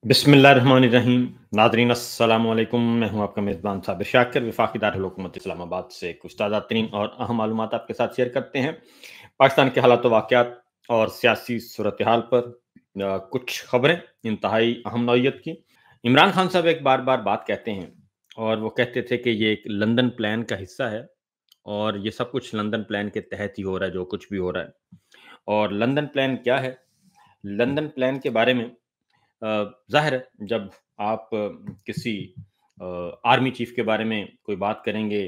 बिस्मिल्लाहिर्रहमानिर्रहीम। नाज़रीन अस्सलाम वालेकुम। मैं हूं आपका मेज़बान साबिर शाकिर। वफाकी दारुल हुकूमत इस्लामाबाद से कुछ ताज़ा तरीन और अहम मालूमात आपके साथ शेयर करते हैं पाकिस्तान के हालात वाक़यात और सियासी सूरत हाल पर। कुछ खबरें इंतहाई अहम नौइयत की। इमरान खान साहब एक बार बार बात कहते हैं और वो कहते थे कि ये एक लंदन प्लान का हिस्सा है और ये सब कुछ लंदन प्लान के तहत ही हो रहा है, जो कुछ भी हो रहा है। और लंदन प्लान क्या है? लंदन प्लान के बारे में ज़ाहिर है, जब आप किसी आर्मी चीफ के बारे में कोई बात करेंगे,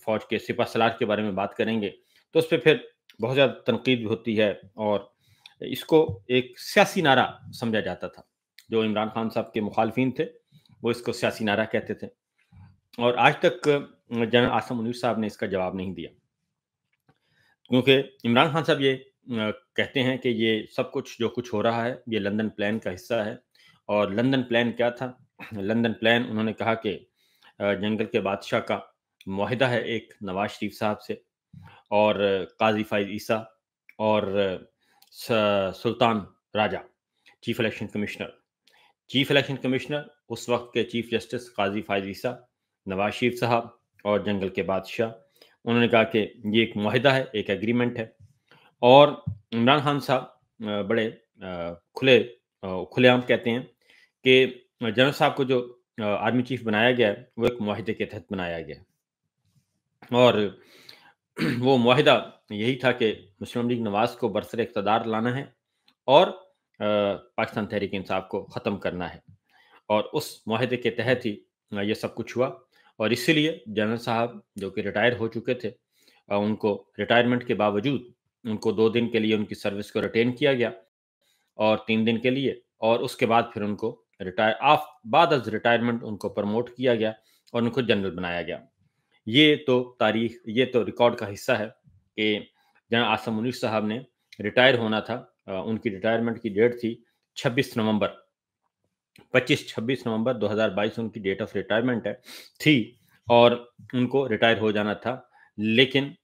फ़ौज के सिपहसालार के बारे में बात करेंगे, तो उसपे फिर बहुत ज़्यादा तनकीद भी होती है और इसको एक सियासी नारा समझा जाता था। जो इमरान खान साहब के मुखालफिन थे, वो इसको सियासी नारा कहते थे और आज तक जनरल आसिम मुनीर साहब ने इसका जवाब नहीं दिया। क्योंकि इमरान खान साहब ये कहते हैं कि ये सब कुछ जो कुछ हो रहा है, ये लंदन प्लान का हिस्सा है। और लंदन प्लान क्या था? लंदन प्लान उन्होंने कहा कि जंगल के बादशाह का मुआहिदा है एक नवाज शरीफ साहब से और काजी फाइज ईसा और Sultan Raja, chief election commissioner. Chief election commissioner उस वक्त के चीफ जस्टिस काजी फाइज ईसा, नवाज शरीफ साहब और जंगल के बादशाह। उन्होंने कहा कि ये एक मुआहिदा है, एक एग्रीमेंट है। और इमरान खान साहब बड़े खुलेआम कहते हैं कि जनरल साहब को जो आर्मी चीफ बनाया गया है, वो एक मुआहिदे के तहत बनाया गया है। और वो मुआहिदा यही था कि मुस्लिम लीग नवाज को बरसर इक़्तिदार लाना है और पाकिस्तान तहरीक इंसाफ को ख़त्म करना है। और उस मुआहिदे के तहत ही ये सब कुछ हुआ। और इसीलिए जनरल साहब जो कि रिटायर हो चुके थे, उनको रिटायरमेंट के बावजूद उनको 2 दिन के लिए उनकी सर्विस को रिटेन किया गया और 3 दिन के लिए, और उसके बाद फिर उनको बाद अज़ रिटायरमेंट उनको प्रमोट किया गया और उनको जनरल बनाया गया। ये तो रिकॉर्ड का हिस्सा है कि जनरल आसिम मुनीर साहब ने रिटायर होना था। उनकी रिटायरमेंट की डेट थी 26 नवंबर 26 नवंबर 2022 उनकी डेट ऑफ रिटायरमेंट थी और उनको रिटायर हो जाना था। लेकिन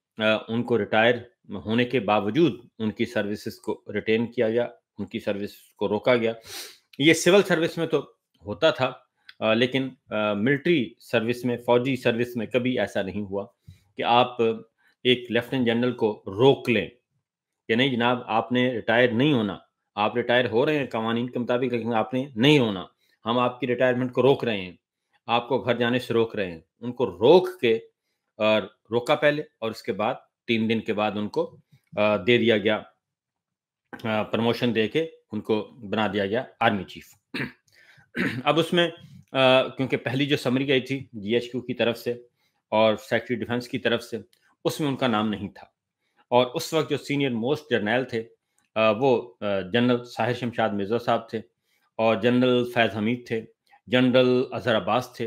उनको रिटायर होने के बावजूद उनकी सर्विसेज को रिटेन किया गया, उनकी सर्विस को रोका गया। ये सिविल सर्विस में तो होता था, लेकिन मिलिट्री सर्विस में, फौजी सर्विस में कभी ऐसा नहीं हुआ कि आप एक लेफ्टिनेंट जनरल को रोक लें कि नहीं जनाब, आपने रिटायर नहीं होना। आप रिटायर हो रहे हैं कवानीन के मुताबिक, लेकिन आपने नहीं होना। हम आपकी रिटायरमेंट को रोक रहे हैं, आपको घर जाने से रोक रहे हैं। उनको रोक के और रोका पहले, और उसके बाद 3 दिन के बाद उनको दे दिया गया, प्रमोशन दे के उनको बना दिया गया आर्मी चीफ। अब उसमें क्योंकि पहली जो समरी आई थी जीएचक्यू की तरफ से और सेक्रेटरी डिफेंस की तरफ से, उसमें उनका नाम नहीं था। और उस वक्त जो सीनियर मोस्ट जर्नैल थे, वो जनरल साहिर शमशाद मिर्ज़ा साहब थे और जनरल फैज़ हमीद थे, जनरल अज़हर अब्बास थे।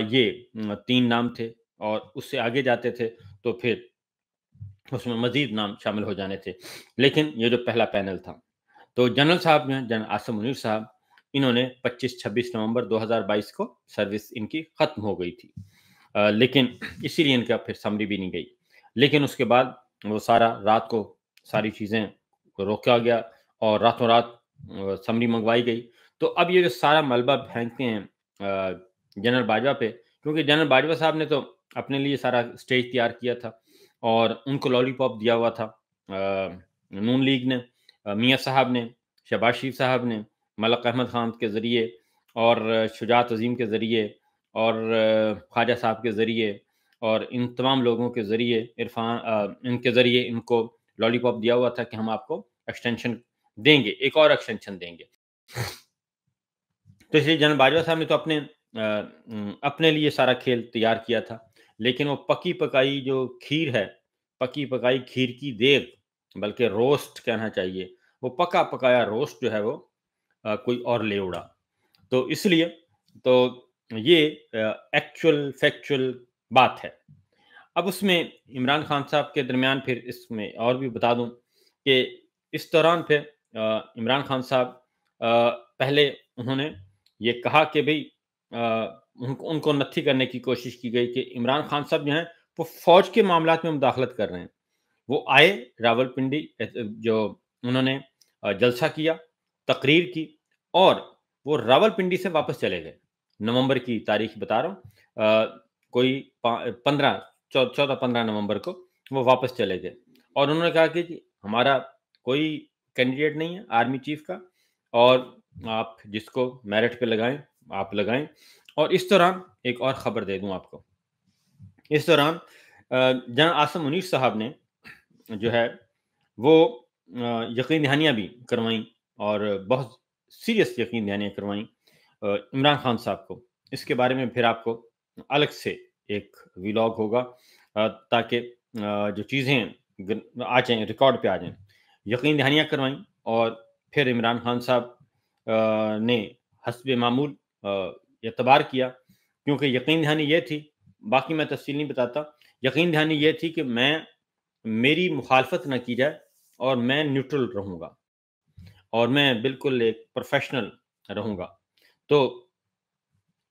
ये 3 नाम थे और उससे आगे जाते थे तो फिर उसमें मज़ीद नाम शामिल हो जाने थे। लेकिन ये जो पहला पैनल था, तो जनरल साहब जो हैं, जनरल आसिम मुनीर साहब, इन्होंने 25-26 नवंबर 2022 को सर्विस इनकी ख़त्म हो गई थी। लेकिन इसीलिए इनका फिर समरी भी नहीं गई। लेकिन उसके बाद वो रात को सारी चीज़ें रोका गया और रातों-रात समरी मंगवाई गई। तो अब ये जो सारा मलबा फेंकते हैं जनरल बाजवा पे, क्योंकि जनरल बाजवा साहब ने तो अपने लिए सारा स्टेज तैयार किया था और उनको लॉलीपॉप दिया हुआ था नून लीग ने, मियाँ साहब ने, शहबाज शरीफ साहब ने, मलक अहमद खान के ज़रिए और शुजात अज़ीम के ज़रिए और ख्वाजा साहब के ज़रिए और इन तमाम लोगों के ज़रिए, इनके ज़रिए इनको लॉलीपॉप दिया हुआ था कि हम आपको एक्सटेंशन देंगे, एक और एक्सटेंशन देंगे। तो इसलिए जनरल बाजवा साहब ने तो अपने लिए सारा खेल तैयार किया था। लेकिन वो पकी-पकाई जो खीर है, पकी-पकाई खीर की देग, बल्कि रोस्ट कहना चाहिए, वो पका-पकाया रोस्ट जो है वो कोई और ले उड़ा। तो इसलिए तो ये एक्चुअल फैक्चुअल बात है। अब उसमें इमरान खान साहब के दरमियान फिर इसमें और भी बता दूँ कि इस दौरान फिर इमरान खान साहब पहले उन्होंने ये कहा कि भई उनको नत्थी करने की कोशिश की गई कि इमरान खान साहब जो हैं, वो फ़ौज के मामलात में मुदाखलत कर रहे हैं। वो आए रावलपिंडी, जो उन्होंने जलसा किया, तकरीर की और وہ रावलपिंडी से वापस चले गए। नवंबर की तारीख बता रहा हूँ, कोई 15 14-15 नवंबर को वो वापस चले गए और उन्होंने कहा कि जी हमारा कोई कैंडिडेट नहीं है आर्मी चीफ का और आप जिसको मेरिट पे लगाएं आप लगाएं। और इस दौरान एक और खबर दे दूं आपको, इस दौरान जनरल आसिम मुनीर साहब ने जो है वो यकीन दहानियाँ भी करवाईं और बहुत सीरियस यकीन दहानियाँ करवाईं इमरान खान साहब को। इसके बारे में फिर आपको अलग से एक व्लॉग होगा ताकि जो चीज़ें आ जाएँ, रिकॉर्ड पे आ जाएँ। यकीन दहानियाँ करवाईं और फिर इमरान खान साहब ने हस्बे मामूल एतबार किया, क्योंकि यकीन दहानी ये थी, बाकी मैं तफ़सील नहीं बताता, यकीन दहानी ये थी कि मेरी मुखालफत ना की जाए और मैं न्यूट्रल रहूँगा और मैं बिल्कुल एक प्रोफ़ेशनल रहूँगा। तो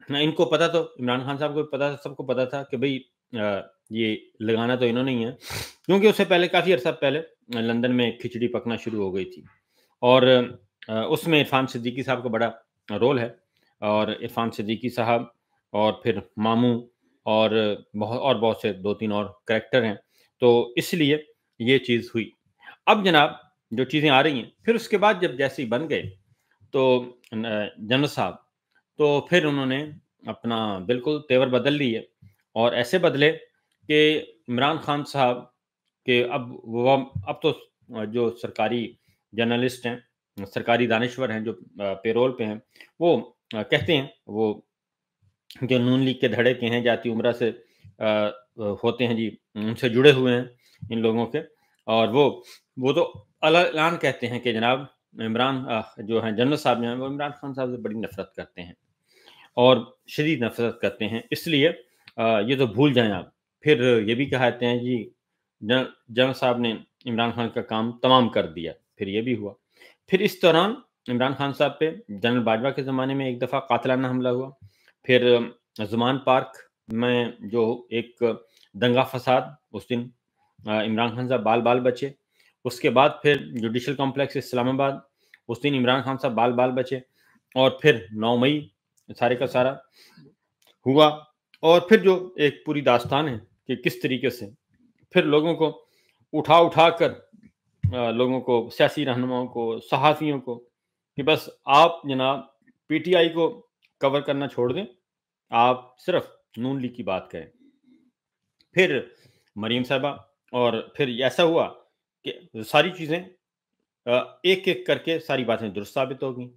इनको पता, तो इमरान खान साहब को भी पता था, सबको पता था कि भई ये लगाना तो इन्होंने ही है, क्योंकि उससे पहले काफ़ी अरसा पहले लंदन में खिचड़ी पकना शुरू हो गई थी और उसमें इरफ़ान सिद्दीकी साहब का बड़ा रोल है और इरफ़ान सिद्दीकी साहब और फिर मामू और बहुत से 2-3 और कैरेक्टर हैं, तो इसलिए ये चीज़ हुई। अब जनाब जो चीज़ें आ रही हैं, फिर उसके बाद जब जैसे ही बन गए तो जनरल साहब, तो फिर उन्होंने अपना बिल्कुल तेवर बदल लिए और ऐसे बदले कि इमरान खान साहब के अब तो जो सरकारी जर्नलिस्ट हैं, सरकारी दानिश्वर हैं जो पेरोल पे हैं, वो कहते हैं वो जो नून लीग के धड़े के हैं, जाती उमरा से होते हैं जी, उनसे जुड़े हुए हैं इन लोगों के और वो तो अल-ऐलान कहते हैं कि जनाब इमरान जो हैं जनरल साहब जो हैं वो इमरान खान साहब से बड़ी नफ़रत करते हैं और शदीद नफ़रत करते हैं, इसलिए ये तो भूल जाएँ आप। फिर ये भी कहते हैं जी जनरल साहब ने इमरान खान का काम तमाम कर दिया, फिर ये भी हुआ। फिर इस दौरान इमरान खान साहब पे जनरल बाजवा के ज़माने में एक दफ़ा कातिलाना हमला हुआ, फिर ज़मान पार्क में जो एक दंगा-फ़साद, उस दिन इमरान खान साहब बाल-बाल बचे। उसके बाद फिर जुडिशल कॉम्प्लेक्स इस्लामाबाद, उस दिन इमरान खान साहब बाल-बाल बचे और फिर 9 मई सारे का सारा हुआ और फिर जो एक पूरी दास्तान है कि किस तरीके से फिर लोगों को उठा कर लोगों को, सियासी रहनुमाओं को, सहाफ़ियों को कि बस आप जनाब पीटीआई को कवर करना छोड़ दें, आप सिर्फ नून लीग की बात करें। फिर मरीम साहिबा और फिर ऐसा हुआ कि सारी चीज़ें एक-एक करके सारी बातें दुरुस्त साबित हो गईं।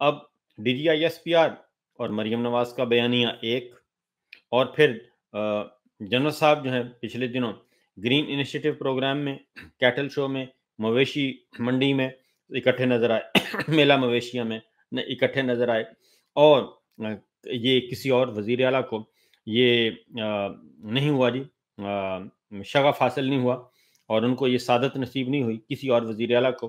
अब डीजीआईएसपीआर और मरीम नवाज़ का बयानिया एक और फिर जनरल साहब जो हैं पिछले दिनों ग्रीन इनिशिएटिव प्रोग्राम में, कैटल शो में, मवेशी मंडी में इकट्ठे नज़र आए मेला मवेशियाँ में इकट्ठे नज़र आए और ये किसी और वज़ीर आला को ये नहीं हुआ जी, शगफ़ हासिल नहीं हुआ और उनको ये सादत नसीब नहीं हुई किसी और वज़ीर आला को।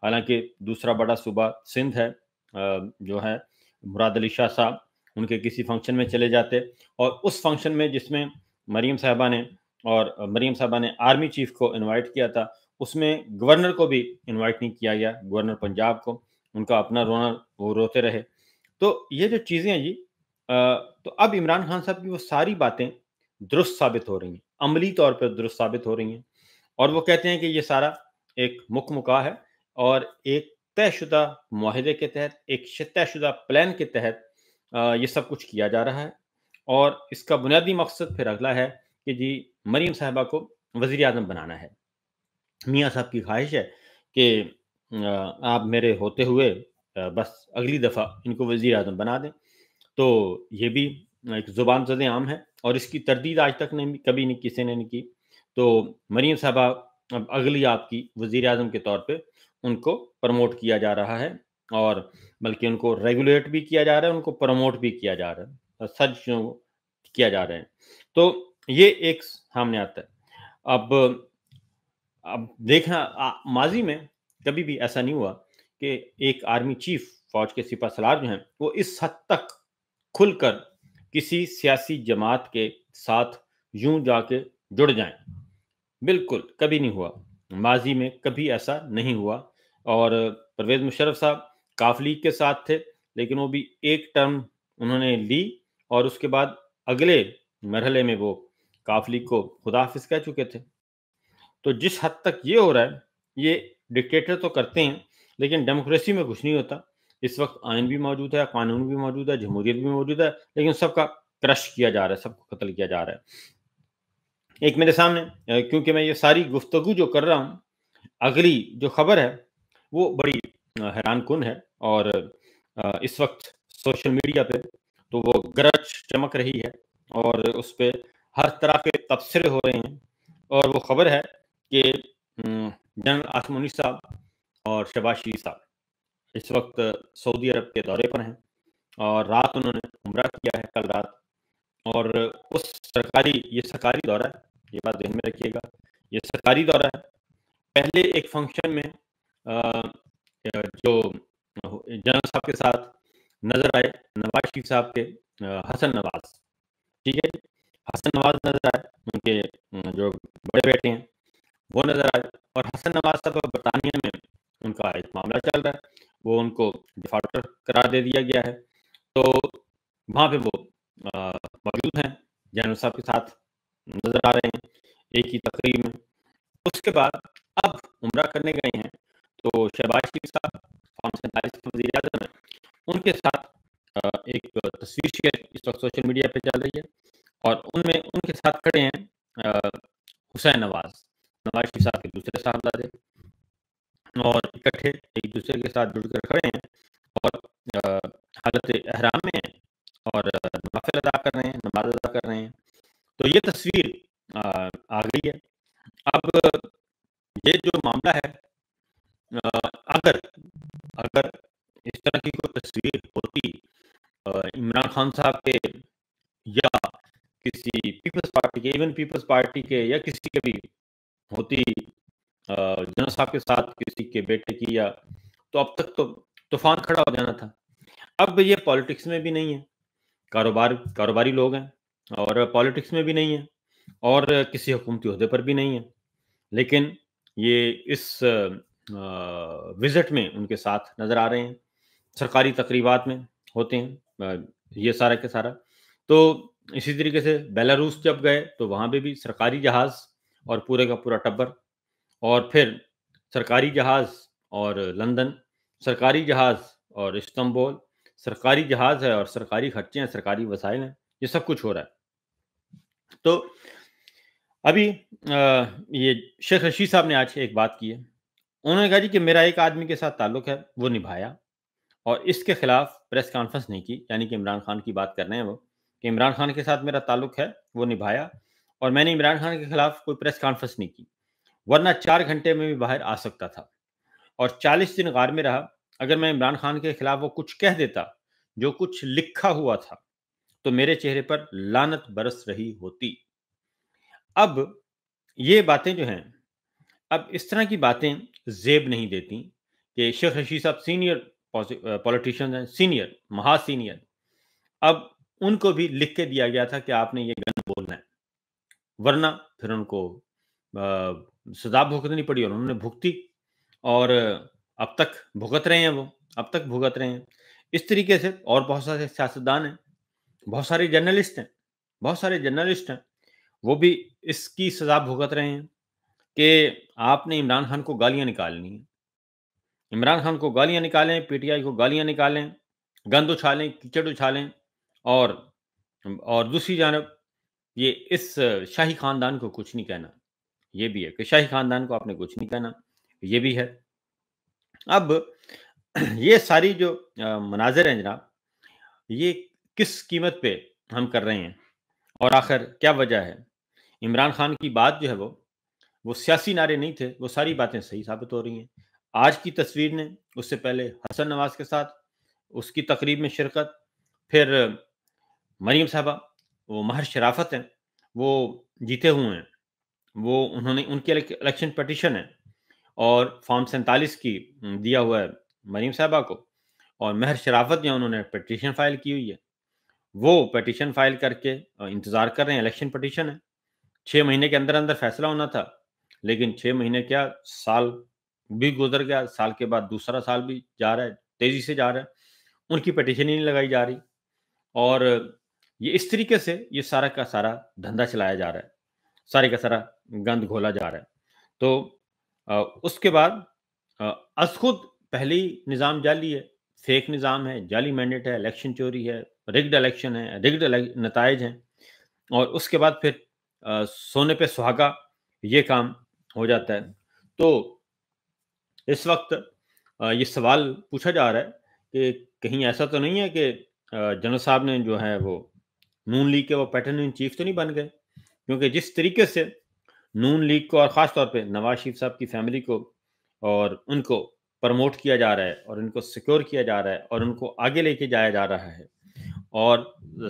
हालाँकि दूसरा बड़ा सूबा सिंध है, जो है मुराद अली शाह साहब, उनके किसी फंक्शन में चले जाते और उस फंक्शन में जिसमें मरीम साहिबा ने आर्मी चीफ को इनवाइट किया था, उसमें गवर्नर को भी इनवाइट नहीं किया गया, गवर्नर पंजाब को, उनका अपना रोना, वो रोते रहे। तो ये जो चीज़ें हैं जी, तो अब इमरान खान साहब की वो सारी बातें दुरुस्त साबित हो रही हैं, अमली तौर पर दुरुस्त साबित हो रही हैं और वो कहते हैं कि ये सारा एक मुकमुका है और एक तयशुदा मुआहदे के तहत, एक तयशुदा प्लान के तहत ये सब कुछ किया जा रहा है और इसका बुनियादी मकसद फिर अगला है कि जी मरीम साहिबा को वज़ीर-ए-आज़म बनाना है। मियाँ साहब की ख़्वाहिश है कि आप मेरे होते हुए बस अगली दफ़ा इनको वज़ीर-ए-आज़म बना दें। तो ये भी एक ज़ुबान ज़द-ए-आम है और इसकी तरदीद आज तक कभी नहीं किसी ने नहीं की। तो मरीम साहबा अब अगली आपकी वज़ीर-ए-आज़म के तौर पे उनको प्रमोट किया जा रहा है और बल्कि उनको रेगुलेट भी किया जा रहा है, उनको प्रमोट भी किया जा रहा है, सच जो किया जा रहा है। तो ये एक सामने आता है। अब देखना माज़ी में कभी भी ऐसा नहीं हुआ कि एक आर्मी चीफ, फ़ौज के सिपहसालार जो हैं, वो इस हद तक खुलकर किसी सियासी जमात के साथ यूँ जाके जुड़ जाएँ। बिल्कुल, कभी नहीं हुआ। माज़ी में कभी ऐसा नहीं हुआ और परवेज़ मुशर्रफ साहब काफ लीग के साथ थे, لیکن وہ بھی ایک ٹرم انہوں نے لی اور اس کے بعد اگلے مرحلے میں وہ کاف لیگ کو خدا حافظ کہہ چکے تھے۔ تو جس حد تک یہ ہو رہا ہے، یہ ڈکٹیٹر تو کرتے ہیں لیکن ڈیموکریسی میں کچھ نہیں ہوتا۔ اس وقت آئین بھی موجود ہے، قانون بھی موجود ہے، جمہوریت بھی موجود ہے، لیکن سب کا کرش کیا جا رہا ہے، سب کو قتل کیا جا رہا ہے۔ ایک میرے سامنے کیونکہ میں یہ ساری گفتگو جو کر رہا ہوں، اگلی جو خبر ہے وہ بڑی حیران کن ہے، اور اس وقت سوشل میڈیا پہ تو وہ گرج چمک رہی ہے اور اس پہ ہر طرح کے تبصرے ہو رہے ہیں، اور وہ خبر ہے کہ جنرل عاصم منیر صاحب اور شہباز شریف صاحب اس وقت سعودی عرب کے دورے پر ہیں، اور رات انہوں نے عمرہ کیا ہے، کل رات، اور اس یہ سرکاری دورہ ہے، یہ بات ذہن میں رکھیے گا، یہ سرکاری دورہ ہے۔ پہلے ایک فنکشن میں جو جنرل صاحب کے ساتھ نظر آئے نواز شریف صاحب کے حسن نواز، ٹھیک ہے، حسن نواز نظر آئے، ان کے جو بڑے بیٹے ہیں وہ نظر آئے، اور حسن نواز صاحب برطانیہ میں ان کا ایک معاملہ چل رہا ہے، وہ ان کو ڈیفالٹر قرار دے دیا گیا ہے، تو وہاں پہ وہ موجود ہیں، جنرل صاحب کے ساتھ نظر آ رہے ہیں ایک ہی تقریب میں۔ اس کے بعد اب عمرہ کرنے گئے ہیں تو شہباز شریف صاحب قوم 47 کے وزیر اعظم ہیں، ان کے ساتھ ایک تصویر شیئر اس وقت سوشل میڈیا پہ چل رہی ہے، اور ان کے ساتھ کھڑے ہیں حسین نواز شریف صاحب کے دوسرے صاحبزادے، اور اکٹھے ایک دوسرے کے ساتھ جڑ کر کھڑے ہیں اور حالت احرام میں ہیں اور نوافل ادا کر رہے ہیں، نماز ادا کر رہے ہیں۔ تو یہ تصویر آ گئی ہے۔ اب یہ جو معاملہ ہے، اگر اس طرح کی کوئی تصویر ہوتی عمران خان صاحب کے یا کسی پیپلز پارٹی کے، ایون پیپلز پارٹی کے یا کسی کے بھی ہوتی جنرل صاحب کے ساتھ کسی کے بیٹے کی، یا تو اب تک تو طوفان کھڑا ہو جانا تھا۔ اب یہ پالیٹکس میں بھی نہیں ہے، کاروباری لوگ ہیں اور پالیٹکس میں بھی نہیں ہیں اور کسی حکومتی عہدے پر بھی نہیں ہیں، لیکن یہ اس وزٹ میں ان کے ساتھ نظر آ رہے ہیں، سرکاری تقریبات میں ہوتے ہیں یہ سارا کے سارا۔ تو اسی طریقے سے بیلاروس جب گئے تو وہاں پہ بھی سرکاری جہاز اور پورے کا پورا ٹبر، اور پھر سرکاری جہاز اور لندن، سرکاری جہاز اور استنبول، سرکاری جہاز ہے اور سرکاری خرچے ہیں، سرکاری وسائل ہیں، یہ سب کچھ ہو رہا ہے۔ تو ابھی یہ شیخ رشید صاحب نے آج ایک بات کی ہے، انہوں نے کہا جی کہ میرا ایک آدمی کے ساتھ تعلق ہے، وہ نبھایا، اور اس کے خلاف پریس کانفرنس نہیں کی، یعنی کہ عمران خان کی بات کر رہے ہیں وہ، کہ عمران خان کے ساتھ میرا تعلق ہے، وہ نبھایا، اور میں نے عمران خان کے خلاف کوئی پریس کانفرنس نہیں کی، ورنہ 4 گھنٹے میں بھی باہر آ سکتا تھا، اور 40 دن غار میں رہا۔ اگر میں عمران خان کے خلاف وہ کچھ کہہ دیتا جو کچھ لکھا ہوا تھا تو میرے چہرے پر لعنت برس رہی ہوتی۔ اب یہ باتیں جو ہیں، اب اس طرح کی باتیں زیب نہیں دیتی کہ شیخ رشید صاحب سینئر پولیٹیشین ہیں، سینئر، مہا سینئر، اب ان کو بھی لکھ کے دیا گیا تھا کہ آپ نے یہ گن بولنا ہے، ورنہ پھر ان کو سزا بھگتنی پڑی، اور انہوں نے بھگتی، اور اب تک بھگت رہے ہیں، وہ اب تک بھگت رہے ہیں۔ اس طریقے سے اور بہت سارے سیاستدان ہیں، بہت سارے جرنلسٹ ہیں، وہ بھی اس کی سزا بھگت رہے ہیں کہ آپ نے عمران خان کو گالیاں نکالنی ہیں، عمران خان کو گالیاں نکالیں، پی ٹی آئی کو گالیاں نکالیں، گند اچھالیں، کیچڑ اچھالیں، اور دوسری جانب یہ اس شاہی خاندان کو کچھ نہیں کہنا، یہ بھی ہے کہ شاہی خاندان کو آپ نے کچھ نہیں کہنا، یہ بھی ہے۔ اب یہ ساری جو مناظر ہیں جناب، یہ کس قیمت پہ ہم کر رہے ہیں، اور آخر کیا وجہ ہے؟ عمران خان کی بات جو ہے وہ سیاسی نعرے نہیں تھے، وہ ساری باتیں صحیح ثابت ہو رہی ہیں۔ آج کی تصویر نے، اس سے پہلے حسن نواز کے ساتھ اس کی تقریب میں شرکت، پھر مریم صاحبہ، وہ مہر شرافت ہیں، وہ جیتے ہوئے ہیں، وہ انہوں نے، ان کی الیکشن پٹیشن ہے، اور فارم 47 کی دیا ہوا ہے مریم صاحبہ کو، اور مہر شرافت جو انہوں نے پٹیشن فائل کی ہوئی ہے، وہ پٹیشن فائل کر کے انتظار کر رہے ہیں، الیکشن پٹیشن ہے، 6 مہینے کے اندر اندر فیصلہ ہونا تھا، لیکن 6 مہینے کیا، سال بھی گزر گیا، سال کے بعد دوسرا سال بھی جا رہا ہے، تیزی سے جا رہا ہے۔ ان کی پٹیشن ہی نہیں لگائی جا رہی، اور یہ اس طریقے سے یہ سارا کا سارا دھندا چلایا جا رہا ہے، سارے کا سارا گند گھولا جا رہا ہے۔ تو اس کے بعد از خود پہلے ہی نظام جعلی ہے، فیک نظام ہے، جعلی مینڈیٹ ہے، الیکشن چوری ہے، رگڈ الیکشن ہے، رگڈ نتائج ہیں، اور اس کے بعد پھر سونے پہ سہاگا یہ کام ہو جاتا ہے۔ تو اس وقت یہ سوال پوچھا جا رہا ہے کہ کہیں ایسا تو نہیں ہے کہ جنرل صاحب نے جو ہے وہ نون لیگ کے وہ پیٹرن ان چیف تو نہیں بن گئے، کیونکہ جس طریقے سے نون لیگ کو اور خاص طور پہ نواز شریف صاحب کی فیملی کو اور ان کو پروموٹ کیا جا رہا ہے اور ان کو سیکیور کیا جا رہا ہے اور ان کو آگے لے کے جایا جا رہا ہے، اور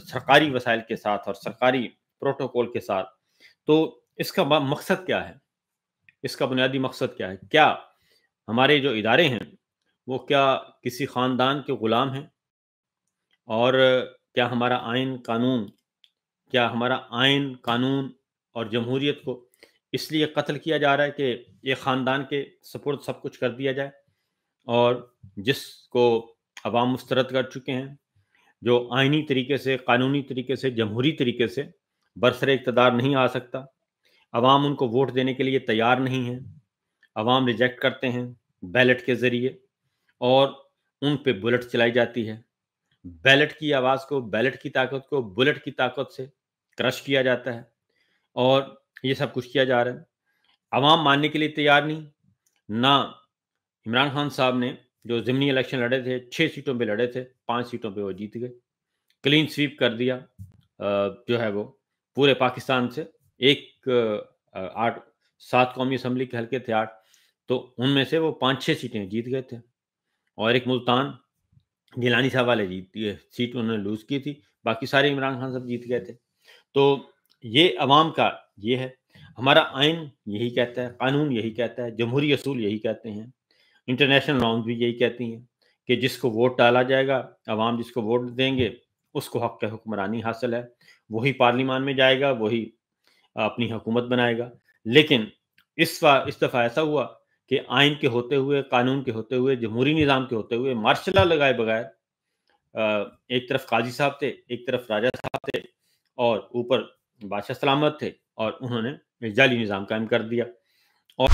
سرکاری وسائل کے ساتھ اور سرکاری پروٹوکول کے ساتھ، تو اس کا مقصد کیا ہے؟ اس کا بنیادی مقصد کیا ہے؟ کیا ہمارے جو ادارے ہیں وہ کیا کسی خاندان کے غلام ہیں؟ اور کیا ہمارا آئین قانون اور جمہوریت کو اس لیے قتل کیا جا رہا ہے کہ یہ خاندان کے سپرد سب کچھ کر دیا جائے، اور جس کو عوام مسترد کر چکے ہیں، جو آئینی طریقے سے، قانونی طریقے سے، جمہوری طریقے سے برسر اقتدار نہیں آ سکتا، عوام ان کو ووٹ دینے کے لیے تیار نہیں ہے، عوام ریجیکٹ کرتے ہیں بیلٹ کے ذریعے، اور ان پہ بلٹ چلائی جاتی ہے، بیلٹ کی آواز کو، بیلٹ کی طاقت کو بلٹ کی طاقت سے کرش کیا جاتا ہے، اور یہ سب کچھ کیا جا رہا ہے۔ عوام ماننے کے لیے تیار نہیں، نہ عمران خان صاحب نے جو ضمنی الیکشن لڑے تھے 6 سیٹوں پہ لڑے تھے، 5 سیٹوں پہ وہ جیت گئے، کلین سویپ کر دیا جو ہے وہ پورے پاکستان سے، 7 قومی اسمبلی کے حلقے تھے 8، تو ان میں سے وہ 5-6 سیٹیں جیت گئے تھے، اور ایک ملتان گیلانی صاحب والے سیٹ انہوں نے لوز کی تھی، باقی سارے عمران خان صاحب جیت گئے تھے۔ تو یہ عوام کا یہ ہے، ہمارا آئین یہی کہتا ہے، قانون یہی کہتا ہے، جمہوری اصول یہی کہتے ہیں، انٹرنیشنل نارمز بھی یہی کہتی ہیں کہ جس کو ووٹ ڈالا جائے گا، عوام جس کو ووٹ دیں گے اس کو حق حکمرانی حاصل ہے، وہی پارلیمان میں جائے گا، وہی اپنی حکومت بنائے گا۔ لیکن اس دفعہ ایسا ہوا کہ آئین کے ہوتے ہوئے، قانون کے ہوتے ہوئے، جمہوری نظام کے ہوتے ہوئے، مارشل لا لگائے بغیر ایک طرف قاضی صاحب تھے، ایک طرف راجہ صاحب تھے، اور اوپر بادشاہ سلامت تھے، اور انہوں نے ایک جعلی نظام قائم کر دیا، اور